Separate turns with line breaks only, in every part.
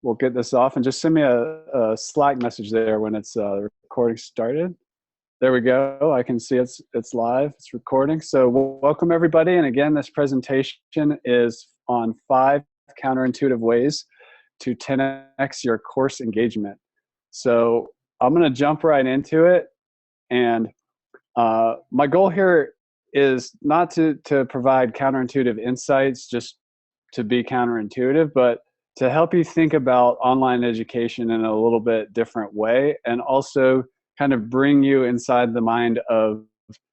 we'll get this off, and just send me a Slack message there when it's recording started. There we go. I can see it's live. It's recording. So welcome everybody. And again, this presentation is on 5 counterintuitive ways to 10x your course engagement. So I'm going to jump right into it. And my goal here is not to provide counterintuitive insights, just to be counterintuitive, but to help you think about online education in a little bit different way, and also kind of bring you inside the mind of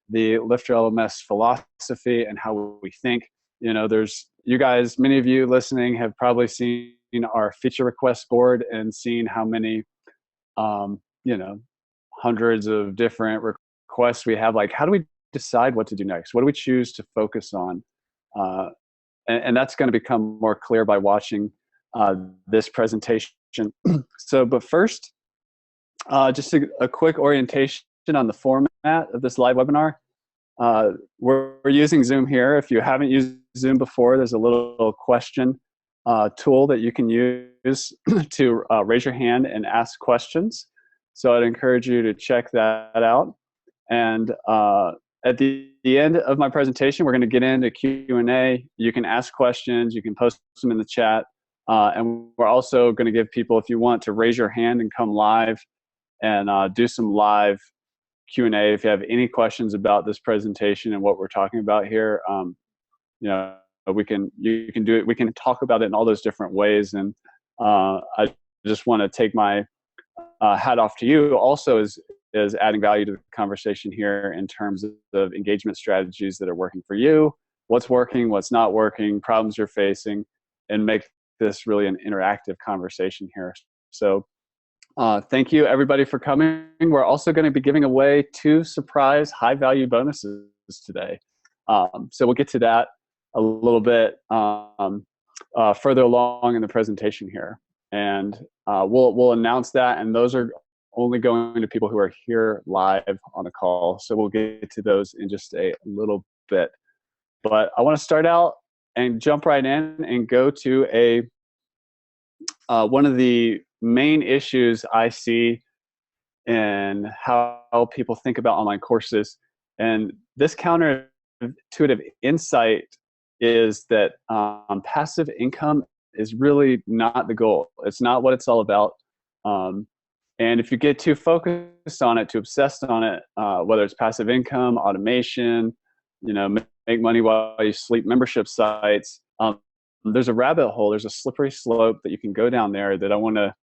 the LifterLMS philosophy and how we think. You know, you guys, many of you listening have probably seen our feature request board and seen how many, hundreds of different requests we have. Like, how do we decide what to do next? What do we choose to focus on? And that's going to become more clear by watching this presentation. So, but first, just a quick orientation on the format of this live webinar. We're using Zoom here. If you haven't used Zoom before, there's a little question tool that you can use to raise your hand and ask questions. So I'd encourage you to check that out. And at the end of my presentation, we're going to get into Q&A. You can ask questions. You can post them in the chat. And we're also going to give people, if you want, to raise your hand and come live and do some live Q&A. If you have any questions about this presentation and what we're talking about here, you can do it. We can talk about it in all those different ways. And I just want to take my hat off to you also as adding value to the conversation here in terms of engagement strategies that are working for you, what's working, what's not working, problems you're facing, and make this really an interactive conversation here. So thank you everybody for coming. We're also going to be giving away 2 surprise high value bonuses today. So we'll get to that a little bit further along in the presentation here. And we'll announce that, and those are only going to people who are here live on the call. So we'll get to those in just a little bit. But I want to start out and jump right in and go to one of the main issues I see in how people think about online courses. And this counterintuitive insight is that passive income is really not the goal. It's not what it's all about. And if you get too focused on it, too obsessed on it, whether it's passive income, automation, make money while you sleep, membership sites, there's a rabbit hole, there's a slippery slope that you can go down there that I want to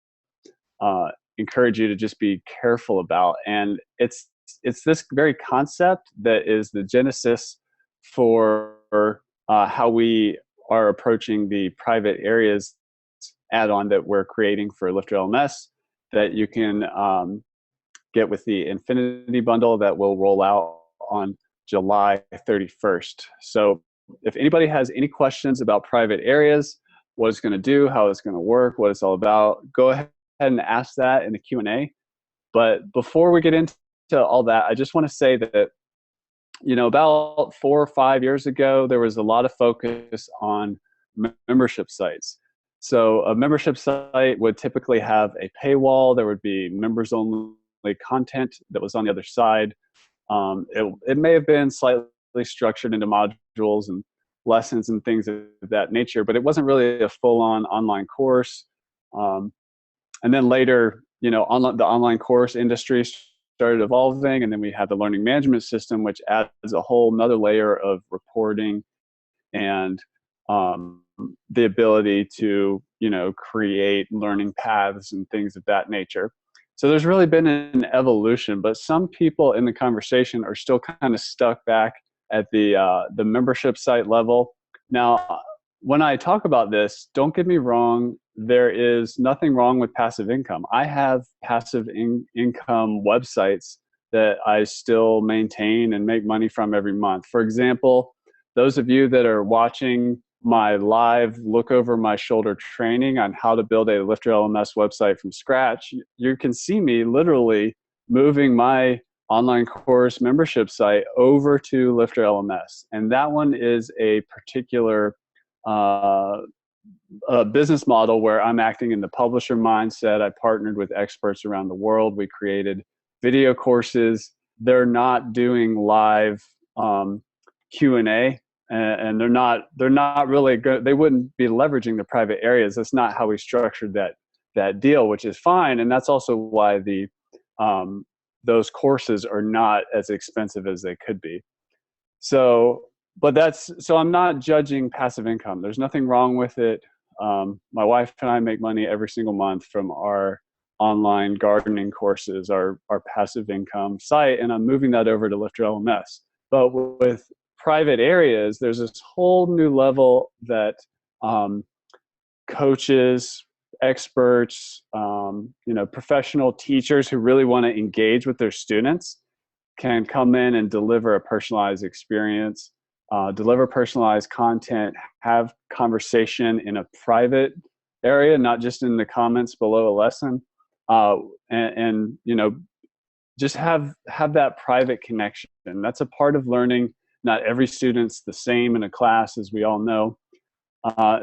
encourage you to just be careful about. And it's this very concept that is the genesis for how we are approaching the private areas add-on that we're creating for LifterLMS that you can get with the Infinity Bundle that will roll out on July 31st. So if anybody has any questions about private areas, what it's going to do, how it's going to work, what it's all about, go ahead and ask that in the Q&A. But before we get into all that, I just want to say that, about 4 or 5 years ago, there was a lot of focus on membership sites. So a membership site would typically have a paywall. There would be members-only content that was on the other side. It may have been slightly structured into modules and lessons and things of that nature, but it wasn't really a full-on online course. And then later, the online course industry started evolving, and then we had the learning management system, which adds a whole nother layer of reporting and the ability to, create learning paths and things of that nature. So there's really been an evolution, but some people in the conversation are still kind of stuck back at the membership site level. Now, when I talk about this, don't get me wrong, there is nothing wrong with passive income. I have passive income websites that I still maintain and make money from every month. For example, those of you that are watching my live look over my shoulder training on how to build a LifterLMS website from scratch, you can see me literally moving my online course membership site over to LifterLMS. And that one is a particular a business model where I'm acting in the publisher mindset. I partnered with experts around the world. We created video courses. They're not doing live Q&A, and they're not really good. They wouldn't be leveraging the private areas. That's not how we structured that deal, which is fine. And that's also why those courses are not as expensive as they could be. So I'm not judging passive income. There's nothing wrong with it. My wife and I make money every single month from our online gardening courses, our passive income site, and I'm moving that over to LifterLMS. But with private areas, there's this whole new level that coaches, experts, professional teachers who really want to engage with their students can come in and deliver a personalized experience, deliver personalized content, have conversation in a private area, not just in the comments below a lesson, and just have that private connection. That's a part of learning. Not every student's the same in a class, as we all know.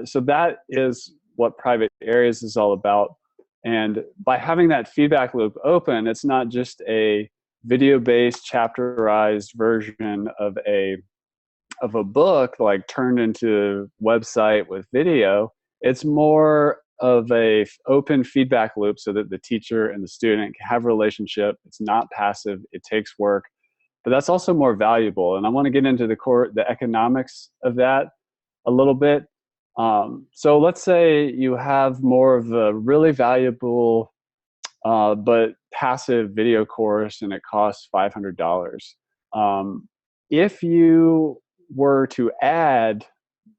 So that is what private areas is all about. And by having that feedback loop open, it's not just a video-based chapterized version of a book like turned into website with video. It's more of a open feedback loop so that the teacher and the student can have a relationship. It's not passive. It takes work, but that's also more valuable. And I want to get into the economics of that a little bit. So let's say you have more of a really valuable but passive video course and it costs $500. If you were to add,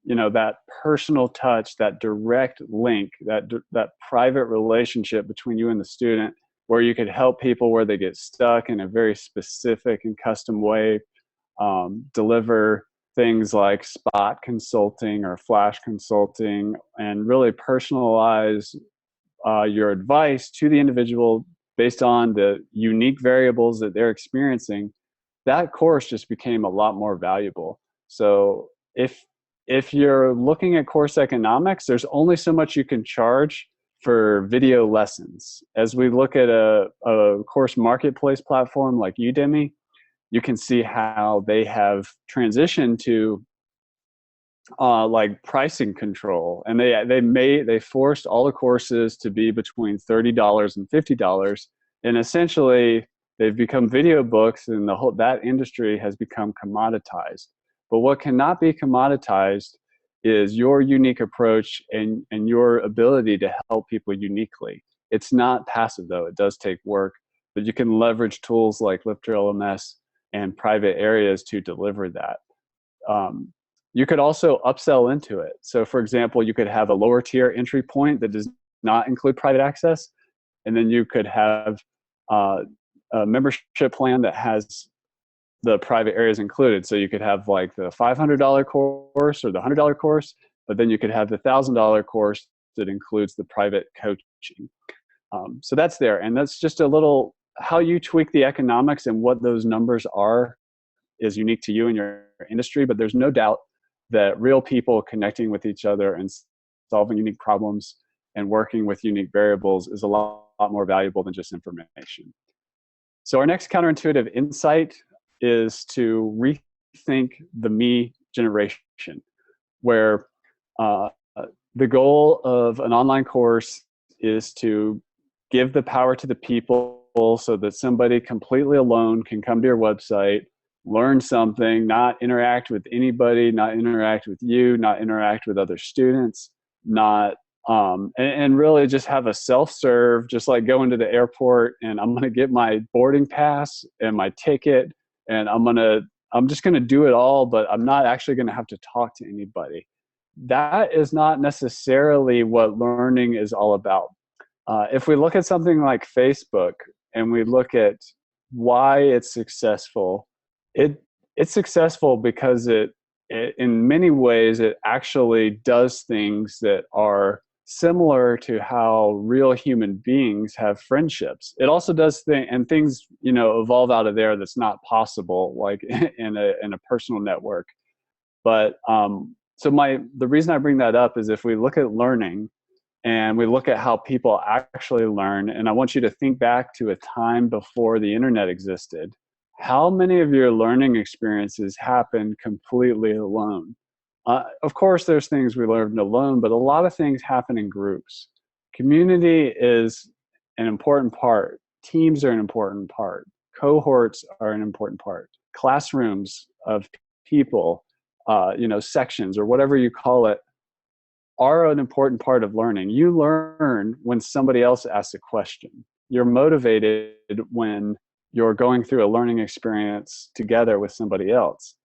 that personal touch, that direct link, that private relationship between you and the student, where you could help people where they get stuck in a very specific and custom way, deliver things like spot consulting or flash consulting, and really personalize your advice to the individual based on the unique variables that they're experiencing, that course just became a lot more valuable. So if you're looking at course economics, there's only so much you can charge for video lessons. As we look at a course marketplace platform like Udemy, you can see how they have transitioned to like pricing control, and they forced all the courses to be between $30 and $50, and essentially they've become video books, and that industry has become commoditized. But what cannot be commoditized is your unique approach and your ability to help people uniquely. It's not passive though. It does take work, but you can leverage tools like LifterLMS and private areas to deliver that. You could also upsell into it. So for example, you could have a lower tier entry point that does not include private access. And then you could have a membership plan that has the private areas included. So you could have like the $500 course or the $100 course, but then you could have the $1,000 course that includes the private coaching. So that's there. And that's just a little, how you tweak the economics and what those numbers are is unique to you and your industry, but there's no doubt that real people connecting with each other and solving unique problems and working with unique variables is a lot more valuable than just information. So our next counterintuitive insight is to rethink the me generation, where the goal of an online course is to give the power to the people so that somebody completely alone can come to your website, learn something, not interact with anybody, not interact with you, not interact with other students, and really just have a self-serve, just like going to the airport and I'm going to get my boarding pass and my ticket and I'm just going to do it all, but I'm not actually going to have to talk to anybody. That is not necessarily what learning is all about. If we look at something like Facebook and we look at why it's successful, it's successful because it in many ways it actually does things that are similar to how real human beings have friendships. It also does things evolve out of there that's not possible, like in a personal network. But So the reason I bring that up is if we look at learning and we look at how people actually learn, and I want you to think back to a time before the internet existed. How many of your learning experiences happened completely alone? Of course, there's things we learned alone, but a lot of things happen in groups. Community is an important part. Teams are an important part. Cohorts are an important part. Classrooms of people, sections or whatever you call it, are an important part of learning. You learn when somebody else asks a question. You're motivated when you're going through a learning experience together with somebody else.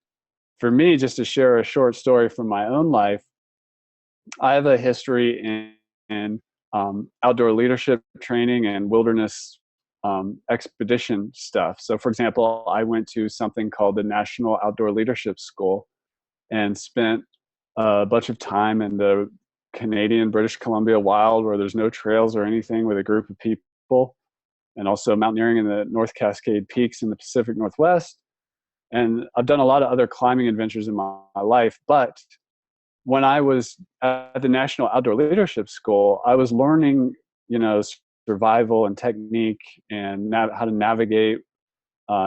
For me, just to share a short story from my own life, I have a history in outdoor leadership training and wilderness expedition stuff. So, for example, I went to something called the National Outdoor Leadership School and spent a bunch of time in the Canadian British Columbia wild where there's no trails or anything with a group of people, and also mountaineering in the North Cascade Peaks in the Pacific Northwest. And I've done a lot of other climbing adventures in my life, but when I was at the National Outdoor Leadership School, I was learning, survival and technique and how to navigate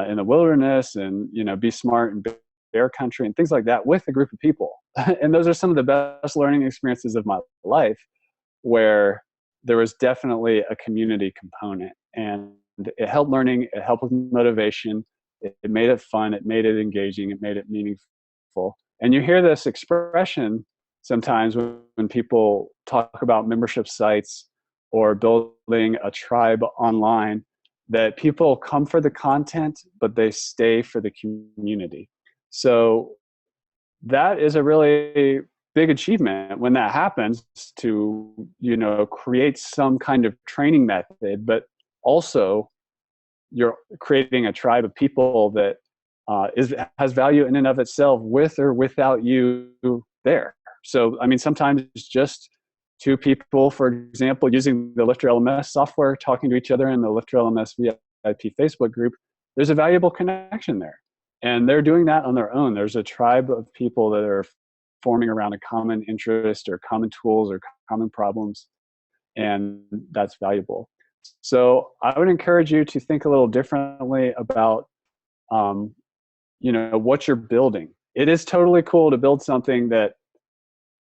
in the wilderness and, be smart in bear country and things like that with a group of people. And those are some of the best learning experiences of my life, where there was definitely a community component, and it helped learning, it helped with motivation, it made it fun, it made it engaging, it made it meaningful. And you hear this expression sometimes when people talk about membership sites or building a tribe online, that people come for the content, but they stay for the community. So that is a really big achievement when that happens, to, create some kind of training method, but also you're creating a tribe of people that has value in and of itself, with or without you there. So, I mean, sometimes it's just two people, for example, using the LifterLMS software, talking to each other in the LifterLMS VIP Facebook group. There's a valuable connection there. And they're doing that on their own. There's a tribe of people that are forming around a common interest or common tools or common problems. And that's valuable. So I would encourage you to think a little differently about, what you're building. It is totally cool to build something that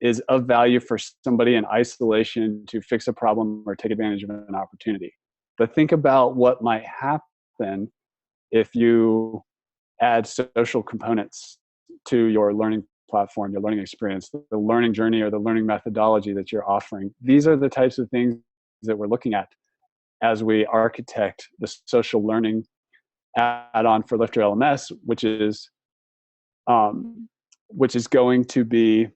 is of value for somebody in isolation to fix a problem or take advantage of an opportunity. But think about what might happen if you add social components to your learning platform, your learning experience, the learning journey or the learning methodology that you're offering. These are the types of things that we're looking at as we architect the social learning add-on for LifterLMS, which is going to be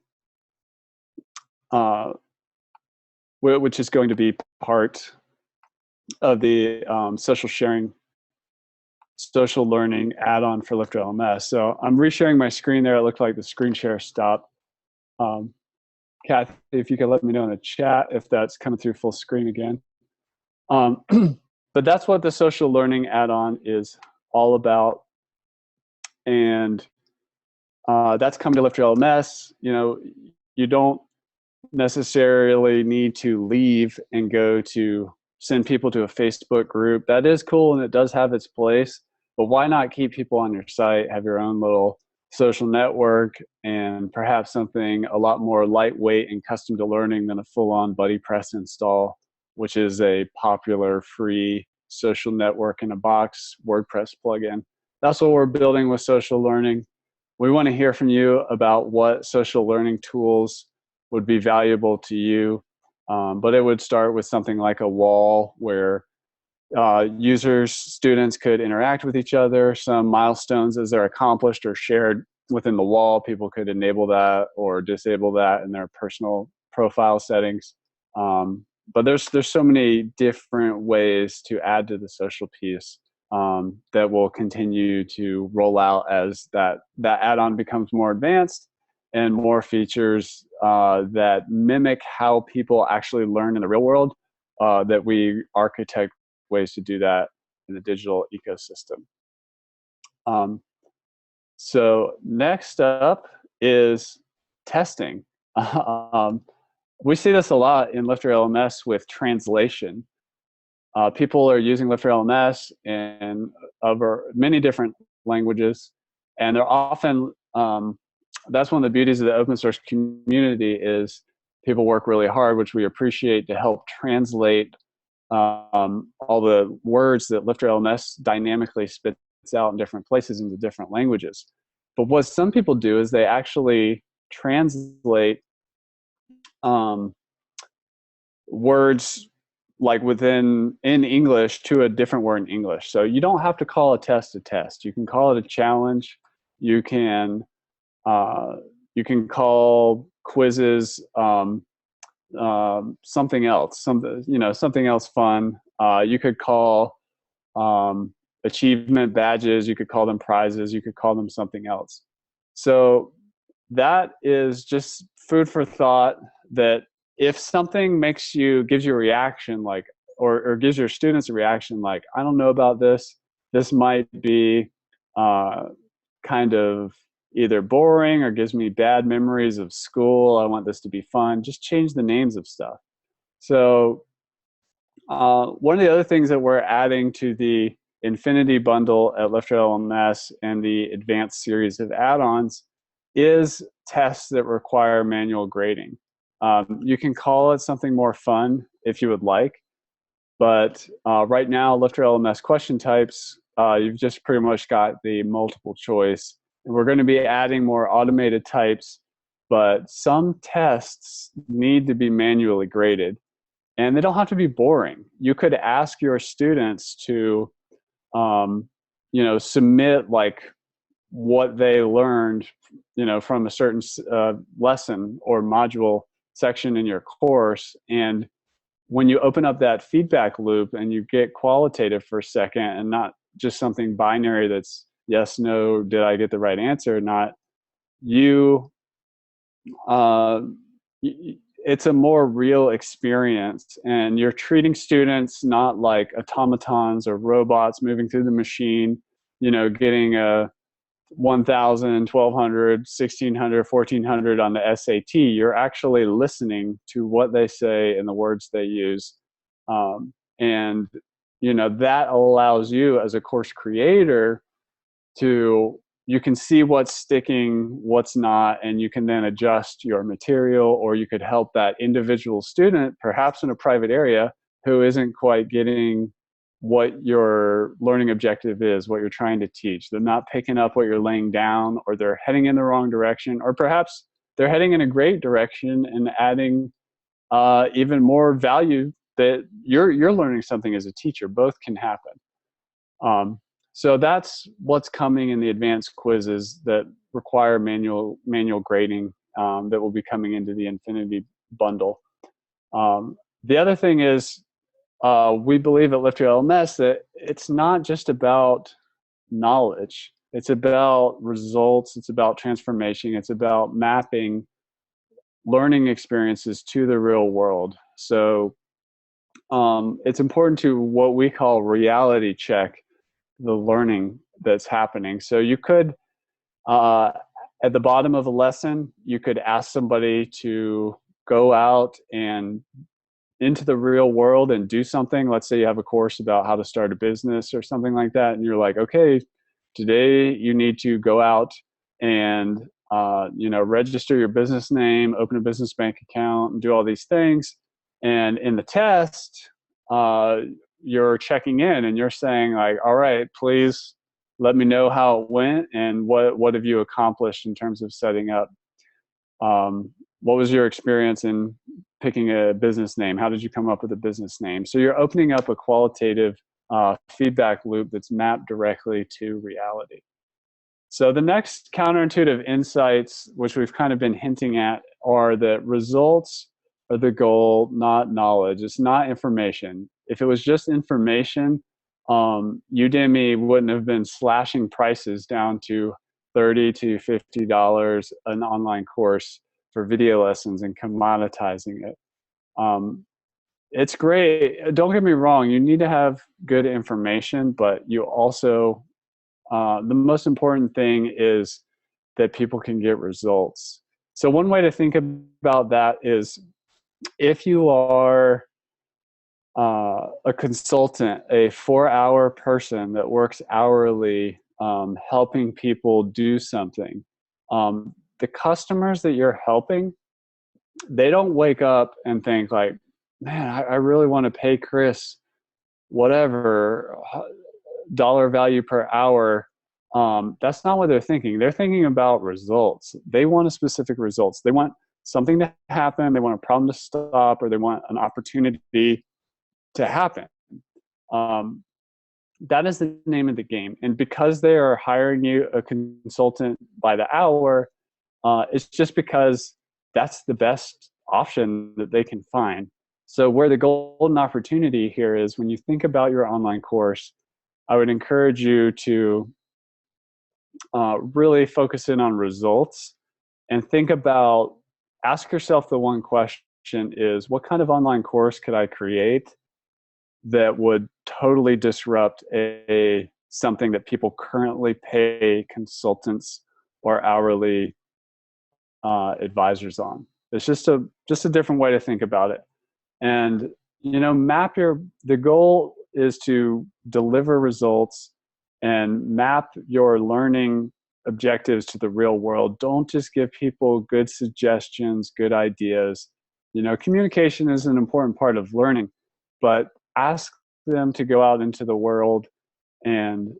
part of the social learning add-on for LifterLMS. So I'm resharing my screen there. It looked like the screen share stopped. Kathy, if you could let me know in the chat if that's coming through full screen again. But that's what the social learning add-on is all about. And that's come to LifterLMS. You don't necessarily need to leave and go to send people to a Facebook group. That is cool and it does have its place, but why not keep people on your site, have your own little social network, and perhaps something a lot more lightweight and custom to learning than a full-on BuddyPress install, which is a popular free social network in a box WordPress plugin. That's what we're building with social learning. We want to hear from you about what social learning tools would be valuable to you. But it would start with something like a wall where users, students could interact with each other. Some milestones as they're accomplished or shared within the wall. People could enable that or disable that in their personal profile settings. But there's so many different ways to add to the social piece that will continue to roll out as that add-on becomes more advanced and more features that mimic how people actually learn in the real world, that we architect ways to do that in the digital ecosystem. So next up is testing. um, we see this a lot in LifterLMS with translation. People are using LifterLMS in over many different languages, and they're often, that's one of the beauties of the open source community is people work really hard, which we appreciate, to help translate all the words that LifterLMS dynamically spits out in different places into different languages. But what some people do is they actually translate words like in English to a different word in English. So you don't have to call a test a test. You can call it a challenge. You can call quizzes something else, something else fun. You could call achievement badges. You could call them prizes. You could call them something else. So that is just food for thought, that if something gives you a reaction, like, or gives your students a reaction like, I don't know about this, this might be kind of either boring or gives me bad memories of school, I want this to be fun, just change the names of stuff. So one of the other things that we're adding to the Infinity bundle at LifterLMS and the advanced series of add-ons is tests that require manual grading. You can call it something more fun if you would like, but right now, LifterLMS question types, you've just pretty much got the multiple choice. And we're going to be adding more automated types, but some tests need to be manually graded. And they don't have to be boring. You could ask your students to, submit like what they learned, from a certain lesson or module section in your course. And when you open up that feedback loop and you get qualitative for a second and not just something binary that's yes, no, did I get the right answer or not, it's a more real experience, and you're treating students not like automatons or robots moving through the machine, getting a 1,000, 1,200, 1,600, 1,400 on the SAT. You're actually listening to what they say and the words they use. And, that allows you as a course creator you can see what's sticking, what's not, and you can then adjust your material, or you could help that individual student, perhaps in a private area, who isn't quite getting what your learning objective is, what you're trying to teach. They're not picking up what you're laying down, or they're heading in the wrong direction, or perhaps they're heading in a great direction and adding even more value, that you're learning something as a teacher. Both can happen. So that's what's coming in the advanced quizzes that require manual grading, that will be coming into the Infinity bundle. The other thing is, we believe at LifterLMS that it's not just about knowledge. It's about results. It's about transformation. It's about mapping learning experiences to the real world. So it's important to what we call reality check the learning that's happening. So you could, at the bottom of a lesson, you could ask somebody to go out and into the real world and do something. Let's say you have a course about how to start a business or something like that, and you're like, okay, today you need to go out and register your business name, open a business bank account, and do all these things. And in the test, you're checking in and you're saying like, all right, please let me know how it went and what have you accomplished in terms of setting up. What was your experience in picking a business name? How did you come up with a business name? So you're opening up a qualitative feedback loop that's mapped directly to reality. So the next counterintuitive insights, which we've kind of been hinting at, are that results are the goal, not knowledge. It's not information. If it was just information, Udemy wouldn't have been slashing prices down to $30 to $50 an online course for video lessons and commoditizing it. It's great. Don't get me wrong. You need to have good information, but you also, the most important thing is that people can get results. So one way to think about that is if you are a consultant, a 4-hour person that works hourly, helping people do something, the customers that you're helping, they don't wake up and think like, man, I really want to pay Chris whatever dollar value per hour. That's not what they're thinking. They're thinking about results. They want a specific results. They want something to happen. They want a problem to stop, or they want an opportunity to happen. That is the name of the game. And because they are hiring you a consultant by the hour, it's just because that's the best option that they can find. So where the golden opportunity here is, when you think about your online course, I would encourage you to really focus in on results and think about, ask yourself the one question is, what kind of online course could I create that would totally disrupt something that people currently pay consultants or hourly advisors on? It's just a different way to think about it. And the goal is to deliver results and map your learning objectives to the real world. Don't just give people good suggestions, good ideas. Communication is an important part of learning, but ask them to go out into the world and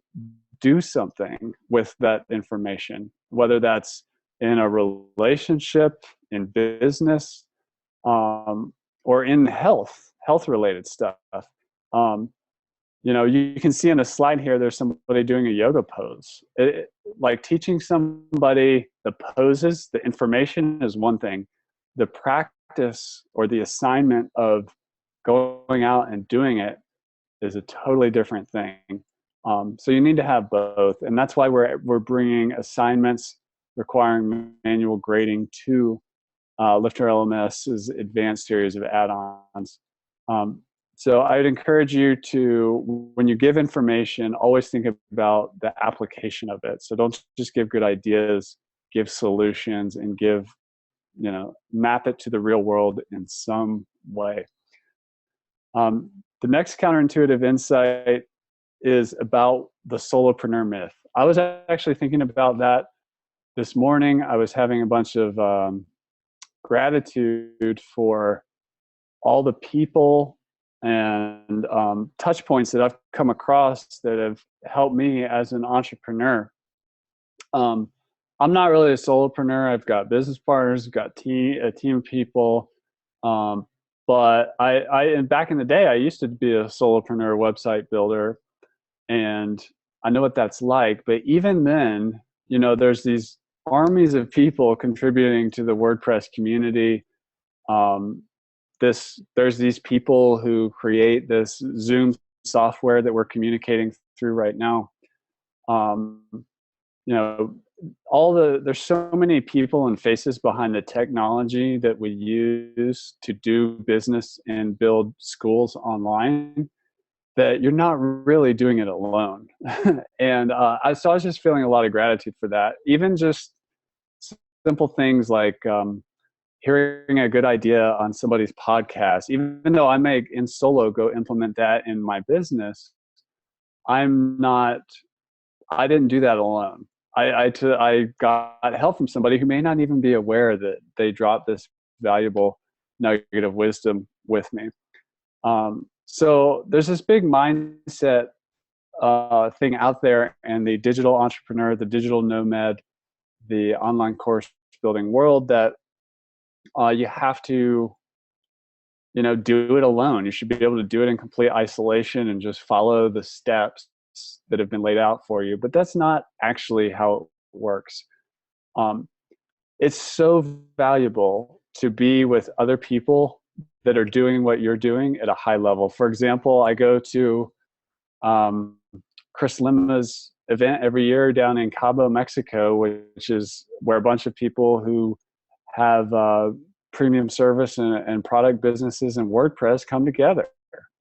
do something with that information, whether that's in a relationship, in business, or in health-related stuff. You can see in a slide here, there's somebody doing a yoga pose. Like teaching somebody the poses, the information is one thing. The practice or the assignment of going out and doing it is a totally different thing. So you need to have both. And that's why we're bringing assignments requiring manual grading to LifterLMS's advanced series of add-ons. So I'd encourage you to, when you give information, always think about the application of it. So don't just give good ideas, give solutions, and map it to the real world in some way. The next counterintuitive insight is about the solopreneur myth. I was actually thinking about that this morning. I was having a bunch of gratitude for all the people and touch points that I've come across that have helped me as an entrepreneur. I'm not really a solopreneur. I've got business partners, I've got a team of people. But I back in the day, I used to be a solopreneur website builder, and I know what that's like. But even then, there's these armies of people contributing to the WordPress community. There's these people who create this Zoom software that we're communicating through right now. There's so many people and faces behind the technology that we use to do business and build schools online that you're not really doing it alone. And so I was just feeling a lot of gratitude for that. Even just simple things like hearing a good idea on somebody's podcast, even though I may in solo go implement that in my business, I didn't do that alone. I got help from somebody who may not even be aware that they dropped this valuable nugget of wisdom with me. So there's this big mindset thing out there, and the digital entrepreneur, the digital nomad, the online course building world, that you have to do it alone. You should be able to do it in complete isolation and just follow the steps that have been laid out for you. But that's not actually how it works. It's so valuable to be with other people that are doing what you're doing at a high level. For example, I go to Chris Lima's event every year down in Cabo, Mexico, which is where a bunch of people who have premium service and product businesses and WordPress come together.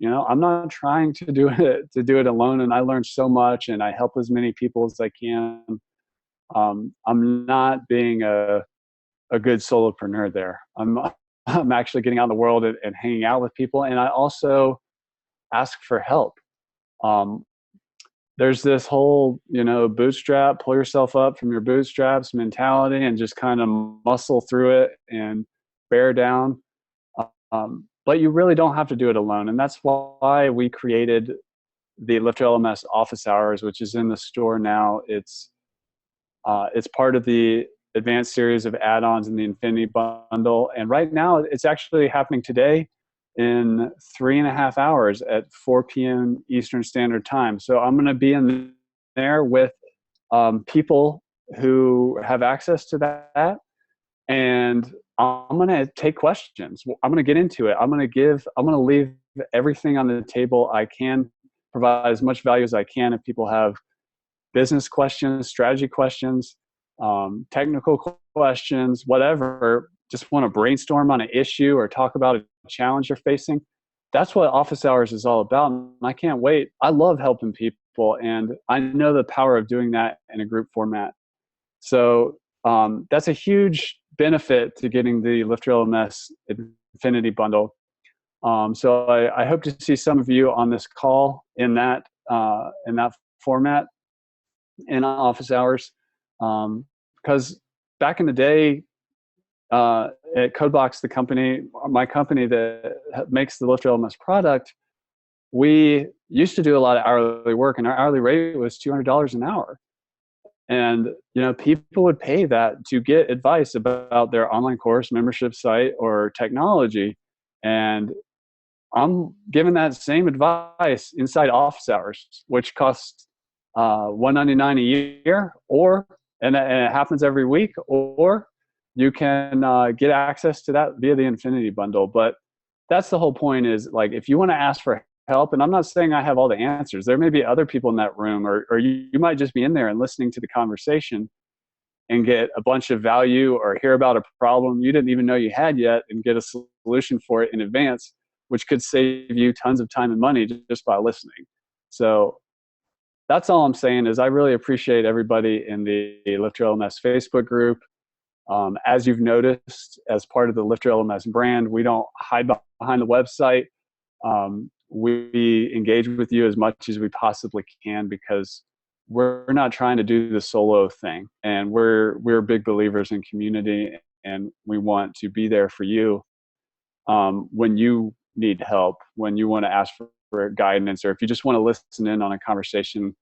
I'm not trying to do it alone, and I learn so much, and I help as many people as I can. I'm not being a a good solopreneur there. I'm actually getting out in the world and hanging out with people, and I also ask for help. Um, there's this whole, bootstrap, pull yourself up from your bootstraps mentality and just kind of muscle through it and bear down. But you really don't have to do it alone. And that's why we created the LifterLMS office hours, which is in the store now. It's part of the advanced series of add-ons in the Infinity Bundle. And right now it's actually happening today in 3.5 hours at 4 p.m. Eastern Standard Time. So I'm going to be in there with people who have access to that, and I'm going to take questions. I'm going to get into it. I'm going to leave everything on the table. I can provide as much value as I can if people have business questions, strategy questions, technical questions, whatever, just want to brainstorm on an issue or talk about a challenge you're facing. That's what office hours is all about. And I can't wait. I love helping people, and I know the power of doing that in a group format. So that's a huge benefit to getting the LifterLMS Infinity Bundle. So I hope to see some of you on this call in that format in office hours. Because back in the day, at Codebox, my company that makes the LifterLMS product, we used to do a lot of hourly work, and our hourly rate was $200 an hour. And people would pay that to get advice about their online course, membership site, or technology. And I'm giving that same advice inside office hours, which costs $199 a year, and it happens every week, or you can get access to that via the Infinity Bundle. But that's the whole point, is like, if you want to ask for help, and I'm not saying I have all the answers, there may be other people in that room, or you might just be in there and listening to the conversation and get a bunch of value, or hear about a problem you didn't even know you had yet and get a solution for it in advance, which could save you tons of time and money just by listening. So that's all I'm saying, is I really appreciate everybody in the LifterLMS Facebook group. As you've noticed, as part of the LifterLMS brand, we don't hide behind the website. We engage with you as much as we possibly can, because we're not trying to do the solo thing. And we're big believers in community, and we want to be there for you when you need help, when you want to ask for guidance, or if you just want to listen in on a conversation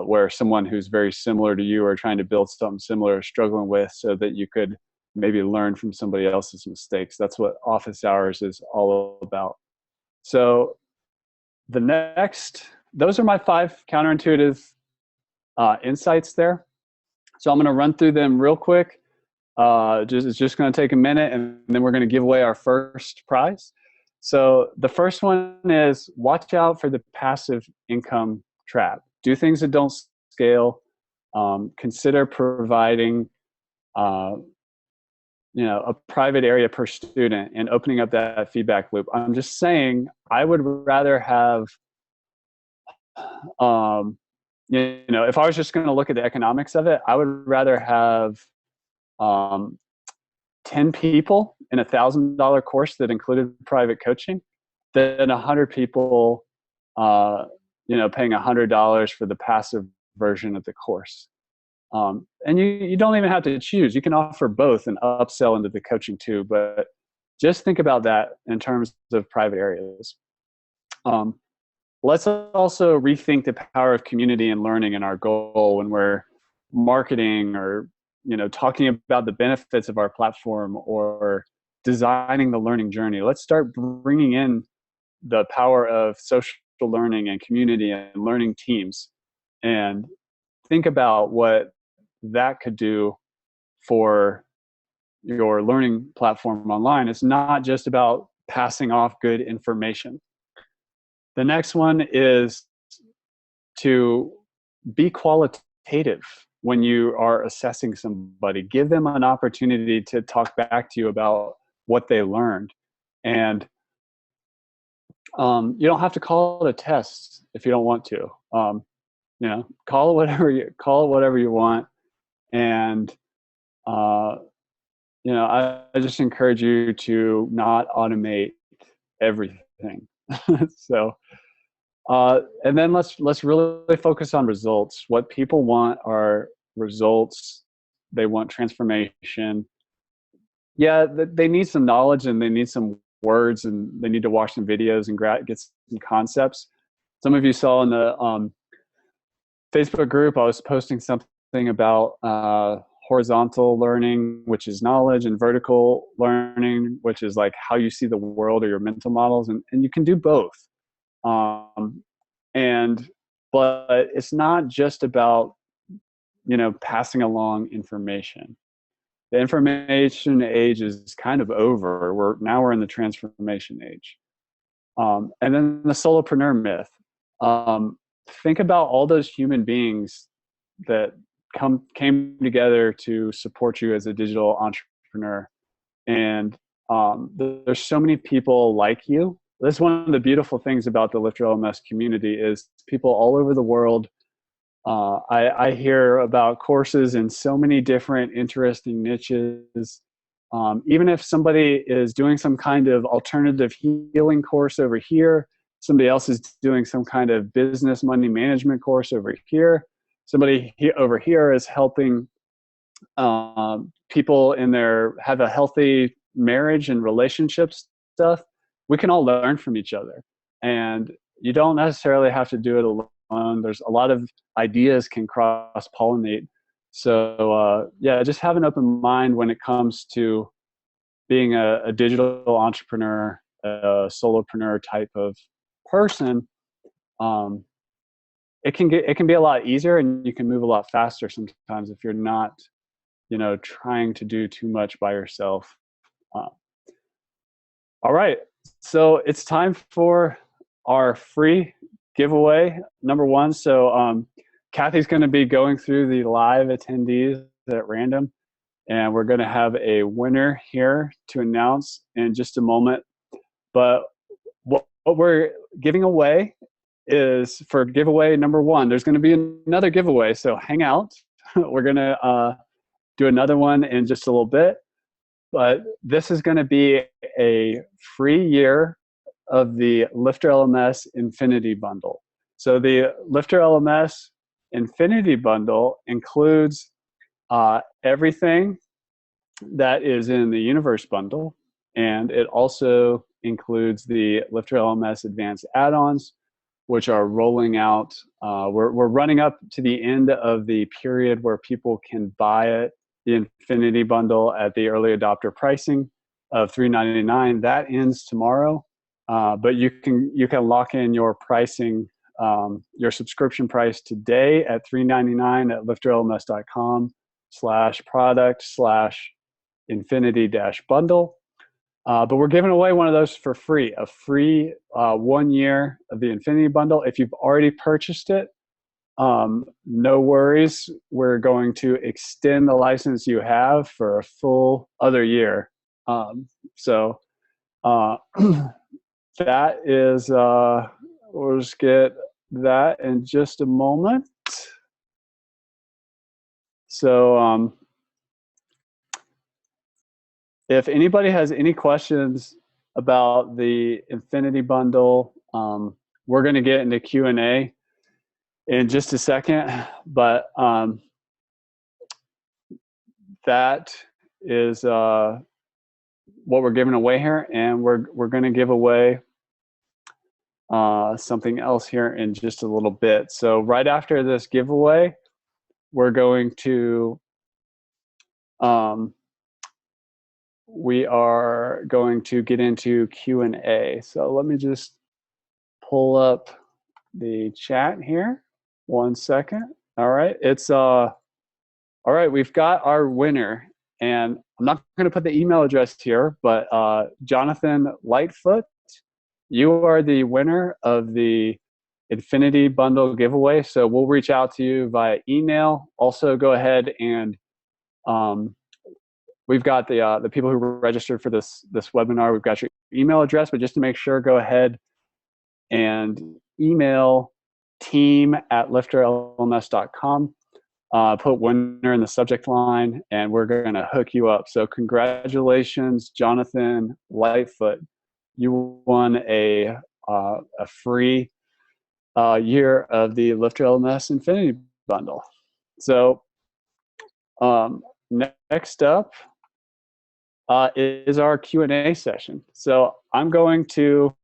where someone who's very similar to you or trying to build something similar is struggling with, so that you could maybe learn from somebody else's mistakes. That's what office hours is all about. So those are my 5 counterintuitive insights there. So I'm going to run through them real quick. It's just going to take a minute, and then we're going to give away our first prize. So the first one is, watch out for the passive income trap. Do things that don't scale. Consider providing a private area per student and opening up that feedback loop. I'm just saying, I would rather have, if I was just going to look at the economics of it, I would rather have 10 people in $1,000 course that included private coaching than 100 people, paying $100 for the passive version of the course. And you don't even have to choose. You can offer both and upsell into the coaching too, but just think about that in terms of private areas. Let's also rethink the power of community and learning in our goal when we're marketing, or talking about the benefits of our platform, or designing the learning journey. Let's start bringing in the power of social learning and community and learning teams, and think about what that could do for your learning platform online. It's not just about passing off good information. The next one is to be qualitative when you are assessing somebody. Give them an opportunity to talk back to you about what they learned. And you don't have to call it a test if you don't want to. Call it whatever you want. And I just encourage you to not automate everything. So, and then let's really focus on results. What people want are results. They want transformation. Yeah, they need some knowledge and they need some words and they need to watch some videos and get some concepts. Some of you saw in the Facebook group, I was posting something about horizontal learning, which is knowledge, and vertical learning, which is like how you see the world or your mental models. And you can do both. But it's not just about, passing along information. The information age is kind of over. We're in the transformation age. And then the solopreneur myth. Think about all those human beings that came together to support you as a digital entrepreneur. And there's so many people like you. That's one of the beautiful things about the LifterLMS community is people all over the world. I hear about courses in so many different interesting niches. Even if somebody is doing some kind of alternative healing course over here, somebody else is doing some kind of business money management course over here, somebody over here is helping people have a healthy marriage and relationships stuff. We can all learn from each other, and you don't necessarily have to do it alone. There's a lot of ideas can cross-pollinate. So yeah, just have an open mind when it comes to being a digital entrepreneur, a solopreneur type of person. It can be a lot easier, and you can move a lot faster sometimes if you're not, trying to do too much by yourself. All right, so it's time for our free giveaway number one. So Kathy's going to be going through the live attendees at random, and we're going to have a winner here to announce in just a moment. But what we're giving away is, for giveaway number one, there's going to be another giveaway, so hang out. We're going to do another one in just a little bit. But this is going to be a free year of the LifterLMS Infinity Bundle. So the LifterLMS Infinity Bundle includes everything that is in the Universe Bundle, and it also includes the LifterLMS Advanced add-ons, which are rolling out. We're running up to the end of the period where people can buy it, the Infinity Bundle, at the early adopter pricing of $3.99. That ends tomorrow, but you can lock in your pricing, your subscription price today at $3.99 at lifterlms.com/product/infinity-bundle. But we're giving away one of those for free, a free 1 year of the Infinity Bundle. If you've already purchased it, no worries. We're going to extend the license you have for a full other year. So that is, we'll just get that in just a moment. So if anybody has any questions about the Infinity Bundle, we're going to get into Q&A in just a second, but that is what we're giving away here, and we're going to give away something else here in just a little bit. So right after this giveaway, we're going to we are going to get into Q&A. So let me just pull up the chat here. 1 second. All right, it's all right. We've got our winner, and I'm not going to put the email address here, but Jonathan Lightfoot, you are the winner of the Infinity Bundle giveaway. So we'll reach out to you via email. Also, go ahead and we've got the people who registered for this webinar. We've got your email address, but just to make sure, go ahead and email team@lifterlms.com. put winner in the subject line, and we're going to hook you up. So congratulations, Jonathan Lightfoot. You won a free year of the LifterLMS Infinity Bundle. So next up is our Q&A session. So I'm going to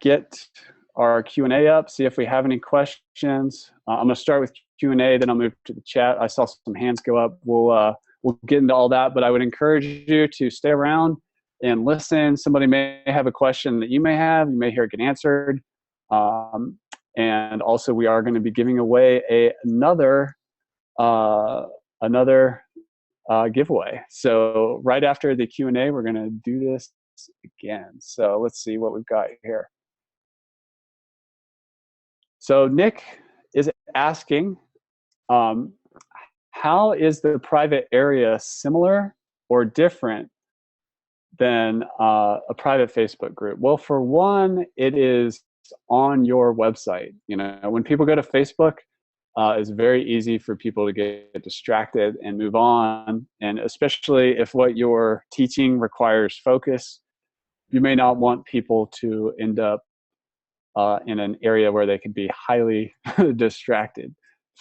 get our Q&A up, see if we have any questions. I'm going to start with Q&A, then I'll move to the chat. I saw some hands go up. We'll get into all that, but I would encourage you to stay around and listen. Somebody may have a question that you may have. You may hear it get answered. And also, we are going to be giving away another giveaway. So right after the Q&A, we're going to do this again. So let's see what we've got here. So Nick is asking, how is the private area similar or different than a private Facebook group? Well, for one, it is on your website. You know, when people go to Facebook, it's very easy for people to get distracted and move on. And especially if what you're teaching requires focus, you may not want people to end up in an area where they could be highly distracted.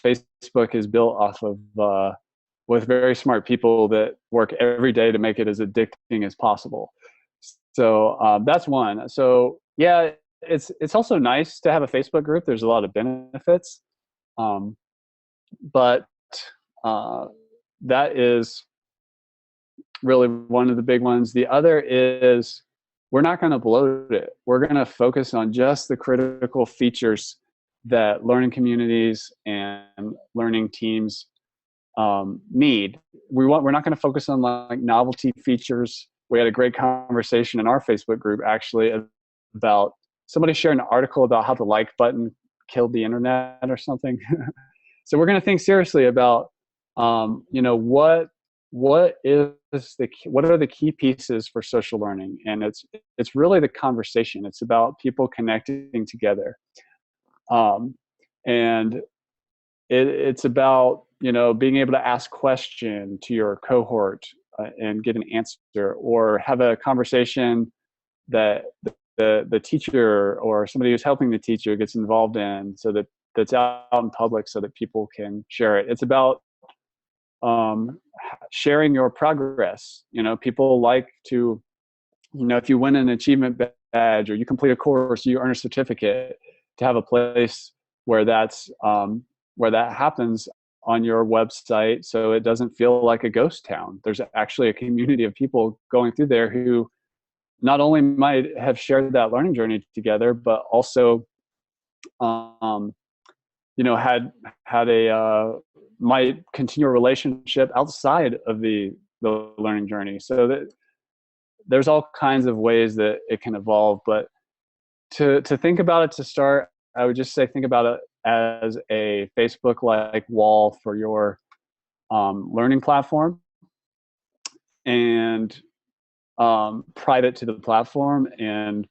Facebook is built off of with very smart people that work every day to make it as addicting as possible. So that's one. So yeah, it's also nice to have a Facebook group. There's a lot of benefits, but that is really one of the big ones. The other is, we're not going to bloat it. We're going to focus on just the critical features that learning communities and learning teams need. We're not going to focus on like novelty features. We had a great conversation in our Facebook group actually about somebody sharing an article about how the like button killed the internet or something. So we're going to think seriously about, you know, what are the key pieces for social learning? And it's really the conversation. It's about people connecting together, and it's about, you know, being able to ask question to your cohort and get an answer, or have a conversation that the teacher or somebody who's helping the teacher gets involved in, so that that's out in public so that people can share it. It's about sharing your progress. You know, people like to, you know, if you win an achievement badge or you complete a course, you earn a certificate, to have a place where that's where that happens on your website, so it doesn't feel like a ghost town. There's actually a community of people going through there who not only might have shared that learning journey together, but also you know, had a might continue a relationship outside of the learning journey. So that there's all kinds of ways that it can evolve. But to think about it, to start, I would just say think about it as a Facebook-like wall for your learning platform, and private to the platform, and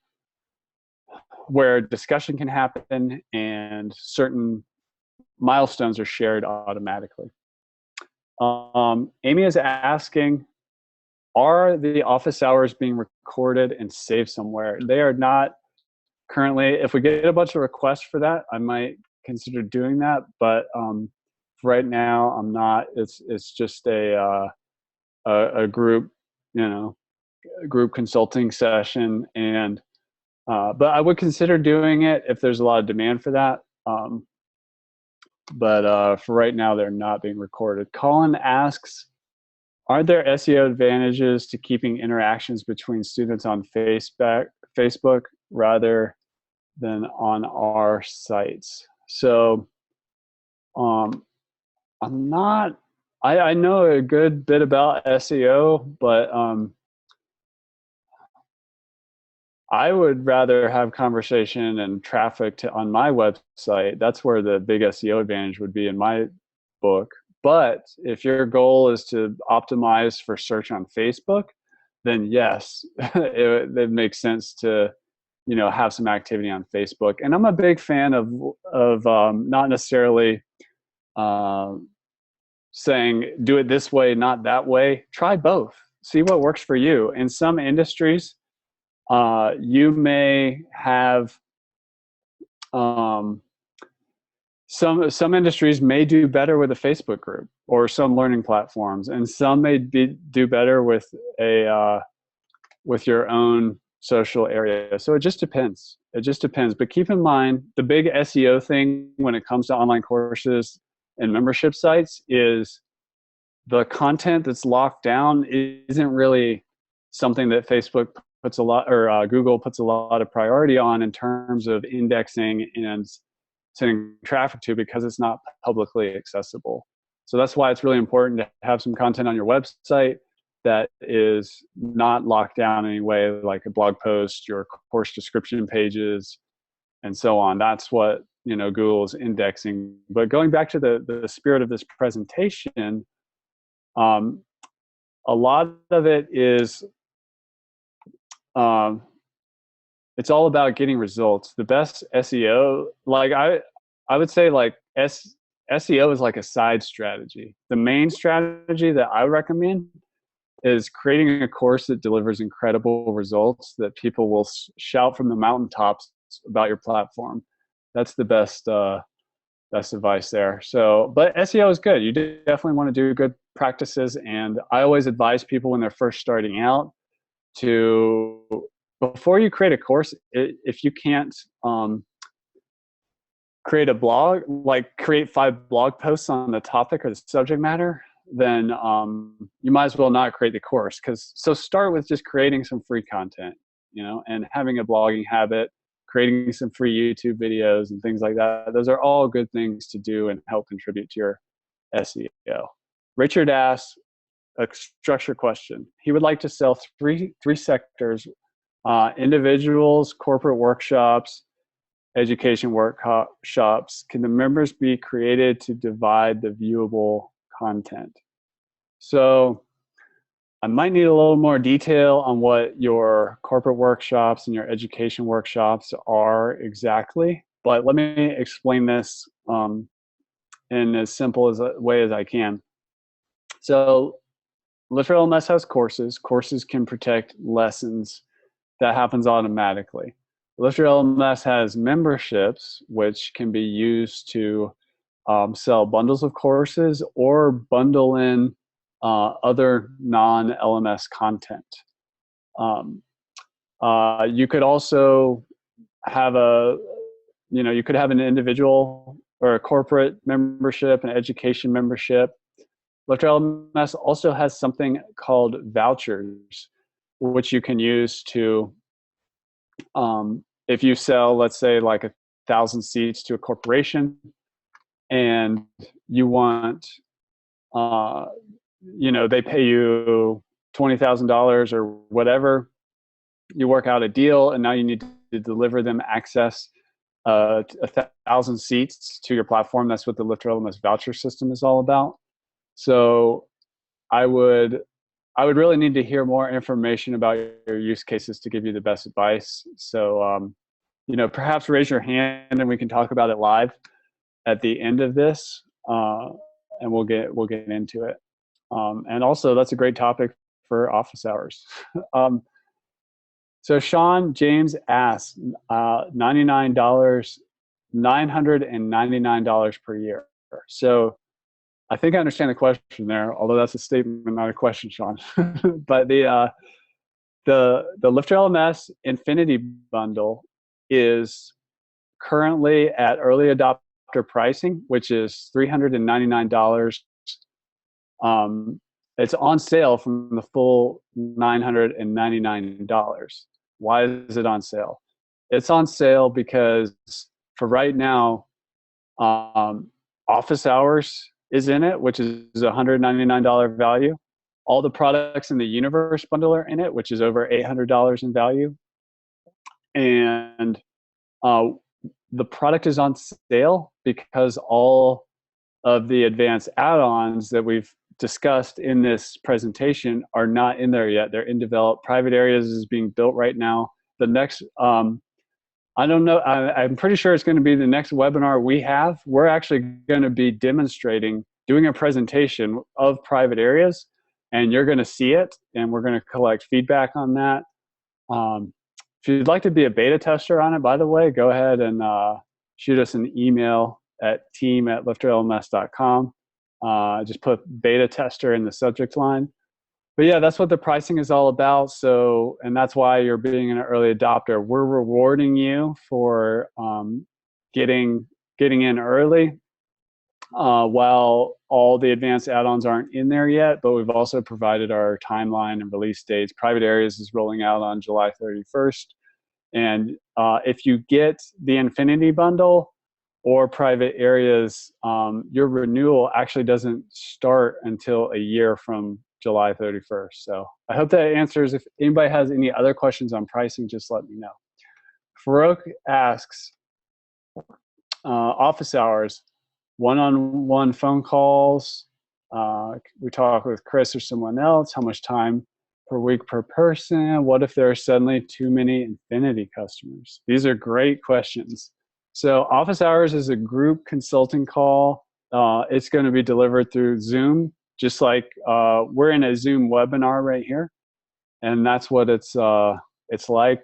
where discussion can happen and certain milestones are shared automatically. Amy is asking, are the office hours being recorded and saved somewhere? They are not currently. If we get a bunch of requests for that, I might consider doing that, but right now I'm not. It's just a group, you know, group consulting session, and but I would consider doing it if there's a lot of demand for that. But for right now, they're not being recorded. Colin asks, are there SEO advantages to keeping interactions between students on Facebook rather than on our sites? So I'm not, I know a good bit about SEO, but I would rather have conversation and traffic on my website. That's where the big SEO advantage would be in my book. But if your goal is to optimize for search on Facebook, then yes, it makes sense to, you know, have some activity on Facebook. And I'm a big fan of not necessarily uh, saying do it this way, not that way. Try both. See what works for you. In some industries, you may have some industries may do better with a Facebook group or some learning platforms, and some may do better with with your own social area. So it just depends. It just depends. But keep in mind, the big SEO thing when it comes to online courses and membership sites is the content that's locked down isn't really something that Facebook puts a lot, or Google puts a lot of priority on in terms of indexing and sending traffic to, because it's not publicly accessible. So that's why it's really important to have some content on your website that is not locked down in any way, like a blog post, your course description pages, and so on. That's what, you know, Google's indexing. But going back to the spirit of this presentation, a lot of it is it's all about getting results. The best SEO, like I would say, like SEO is like a side strategy. The main strategy that I recommend is creating a course that delivers incredible results that people will shout from the mountaintops about your platform. That's the best advice there. So, but SEO is good. You definitely want to do good practices, and I always advise people when they're first starting out to, before you create a course, if you can't create a blog, like create 5 blog posts on the topic or the subject matter, then you might as well not create the course. So start with just creating some free content, you know, and having a blogging habit, creating some free YouTube videos and things like that. Those are all good things to do and help contribute to your SEO. Richard asks a structure question. He would like to sell three sectors: individuals, corporate workshops, education workshops. Can the members be created to divide the viewable content? So I might need a little more detail on what your corporate workshops and your education workshops are exactly, but let me explain this in as simple as a way as I can. So LifterLMS has courses. Courses can protect lessons. That happens automatically. LifterLMS has memberships, which can be used to sell bundles of courses or bundle in other non-LMS content. You could also have you could have an individual or a corporate membership, an education membership. LifterLMS also has something called vouchers, which you can use to, if you sell, let's say, like 1,000 seats to a corporation, and you want, they pay you $20,000 or whatever. You work out a deal, and now you need to deliver them access 1,000 seats to your platform. That's what the LifterLMS voucher system is all about. So I would really need to hear more information about your use cases to give you the best advice. So, perhaps raise your hand and we can talk about it live at the end of this, and we'll get into it. And also, that's a great topic for office hours. So Sean James asks, $999 per year. So I think I understand the question there, although that's a statement, not a question, Sean. But the LifterLMS Infinity Bundle is currently at early adopter pricing, which is $399. It's on sale from the full $999. Why is it on sale? It's on sale because for right now, office hours is in it, which is a $199 value. All the products in the Universe bundle are in it, which is over $800 in value. And the product is on sale because all of the advanced add-ons that we've discussed in this presentation are not in there yet. They're in develop. Private areas is being built right now. The next I don't know. I'm pretty sure it's going to be the next webinar we have. We're actually going to be demonstrating, doing a presentation of private areas, and you're going to see it, and we're going to collect feedback on that. If you'd like to be a beta tester on it, by the way, go ahead and shoot us an email at team@lifterlms.com. Just put beta tester in the subject line. But yeah, that's what the pricing is all about. So, and that's why you're being an early adopter. We're rewarding you for getting in early, while all the advanced add-ons aren't in there yet. But we've also provided our timeline and release dates. Private Areas is rolling out on July 31st. And if you get the Infinity Bundle or Private Areas, your renewal actually doesn't start until a year from July 31st. So I hope that answers. If anybody has any other questions on pricing, just let me know. Farouk asks, office hours, one-on-one phone calls. We talk with Chris or someone else. How much time per week per person? What if there are suddenly too many Infinity customers? These are great questions. So office hours is a group consulting call. It's going to be delivered through Zoom, just like we're in a Zoom webinar right here, and that's what it's like.